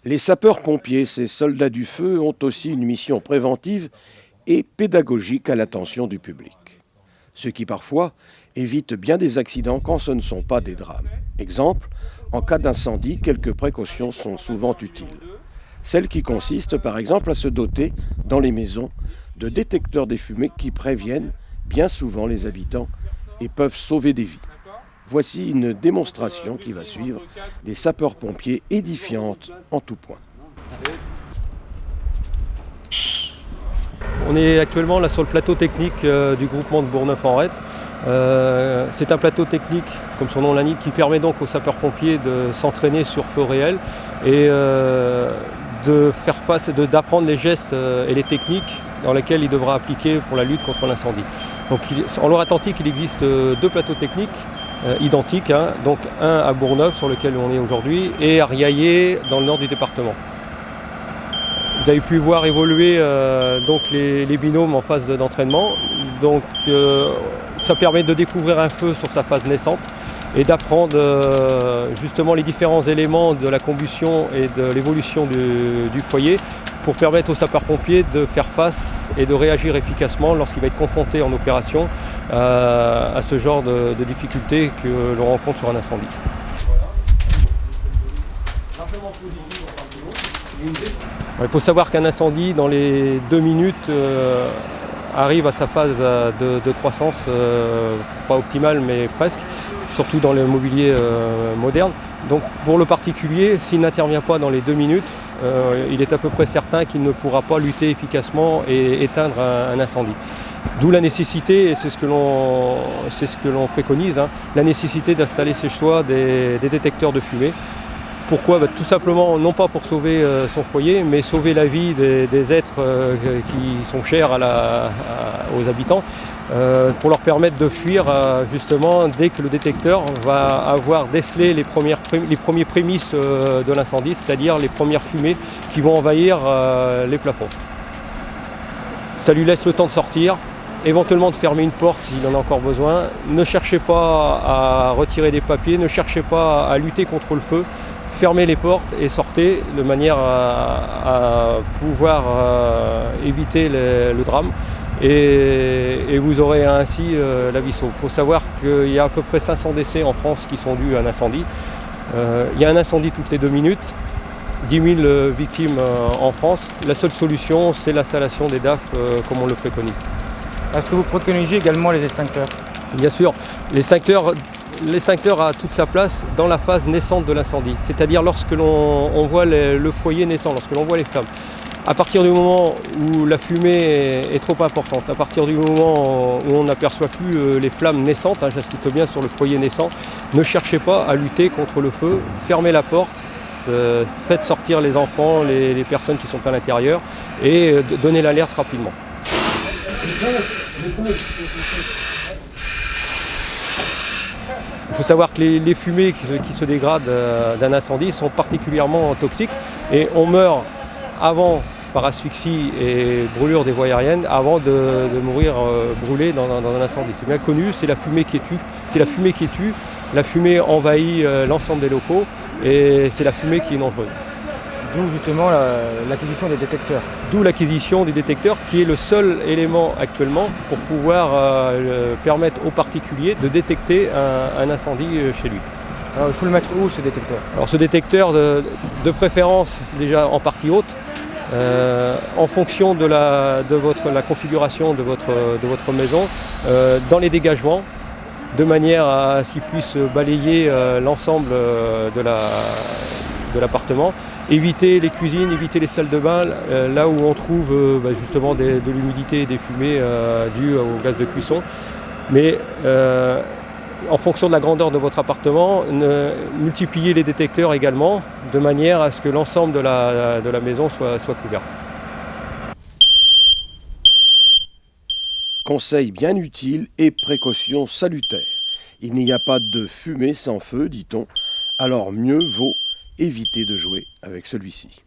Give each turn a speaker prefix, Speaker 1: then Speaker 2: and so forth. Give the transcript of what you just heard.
Speaker 1: Les sapeurs-pompiers, ces soldats du feu, ont aussi une mission préventive et pédagogique à l'attention du public. Ce qui parfois évite bien des accidents quand ce ne sont pas des drames. Exemple, en cas d'incendie, quelques précautions sont souvent utiles. Celles qui consistent par exemple à se doter dans les maisons de détecteurs des fumées qui préviennent bien souvent les habitants et peuvent sauver des vies. Voici une démonstration qui va suivre des sapeurs-pompiers édifiante en tout point.
Speaker 2: On est actuellement là sur le plateau technique du groupement de Bourgneuf-en-Retz. C'est un plateau technique, comme son nom l'indique, qui permet donc aux sapeurs-pompiers de s'entraîner sur feu réel et de faire face, d'apprendre les gestes et les techniques dans lesquels il devra appliquer pour la lutte contre l'incendie. Donc, en Loire-Atlantique, il existe deux plateaux techniques identiques, donc un à Bourgneuf sur lequel on est aujourd'hui et à Riaillé dans le nord du département. Vous avez pu voir évoluer donc les binômes en phase d'entraînement. Donc ça permet de découvrir un feu sur sa phase naissante et d'apprendre justement les différents éléments de la combustion et de l'évolution du foyer pour permettre aux sapeurs-pompiers de faire face et de réagir efficacement lorsqu'il va être confronté en opération à ce genre de difficultés que l'on rencontre sur un incendie. Il faut savoir qu'un incendie, dans les 2 minutes, arrive à sa phase de croissance, pas optimale mais presque, surtout dans le mobilier moderne. Donc pour le particulier, s'il n'intervient pas dans les 2 minutes, il est à peu près certain qu'il ne pourra pas lutter efficacement et éteindre un incendie. D'où la nécessité, et c'est ce que l'on préconise, la nécessité d'installer chez soi des détecteurs de fumée. Pourquoi ? Tout simplement, non pas pour sauver son foyer, mais sauver la vie des êtres qui sont chers aux habitants, pour leur permettre de fuir justement dès que le détecteur va avoir décelé les premiers prémices de l'incendie, c'est-à-dire les premières fumées qui vont envahir les plafonds. Ça lui laisse le temps de sortir, éventuellement de fermer une porte s'il en a encore besoin. Ne cherchez pas à retirer des papiers, ne cherchez pas à lutter contre le feu. Fermez les portes et sortez de manière à pouvoir éviter le drame et vous aurez ainsi la vie sauve. Il faut savoir qu'il y a à peu près 500 décès en France qui sont dus à un incendie. Il y a un incendie toutes les 2 minutes, 10 000 victimes en France. La seule solution, c'est l'installation des DAF comme on le préconise.
Speaker 3: Est-ce que vous préconisez également les extincteurs ?
Speaker 2: Bien sûr, l'extincteur a toute sa place dans la phase naissante de l'incendie, c'est-à-dire lorsque l'on voit le foyer naissant, lorsque l'on voit les flammes. À partir du moment où la fumée est trop importante, à partir du moment où on n'aperçoit plus les flammes naissantes, j'insiste bien sur le foyer naissant, ne cherchez pas à lutter contre le feu, fermez la porte, faites sortir les enfants, les personnes qui sont à l'intérieur et donnez l'alerte rapidement. Il faut savoir que les fumées qui se dégradent d'un incendie sont particulièrement toxiques et on meurt avant par asphyxie et brûlure des voies aériennes avant de mourir brûlé dans un incendie. C'est bien connu, c'est la fumée qui tue. La fumée envahit l'ensemble des locaux et c'est la fumée qui est dangereuse.
Speaker 3: D'où justement l'acquisition des détecteurs.
Speaker 2: D'où l'acquisition des détecteurs qui est le seul élément actuellement pour pouvoir permettre aux particuliers de détecter un incendie chez lui.
Speaker 3: Alors il faut le mettre où ce détecteur ?
Speaker 2: Alors ce détecteur de préférence déjà en partie haute, en fonction de la configuration de votre maison, dans les dégagements, de manière à ce qu'il puisse balayer l'ensemble de l'appartement. Éviter les cuisines, éviter les salles de bain, là où on trouve justement de l'humidité et des fumées dues au gaz de cuisson. Mais en fonction de la grandeur de votre appartement, multipliez les détecteurs également, de manière à ce que l'ensemble de la maison soit couvert.
Speaker 1: Conseil bien utile et précaution salutaire. Il n'y a pas de fumée sans feu, dit-on, alors mieux vaut éviter de jouer avec celui-ci.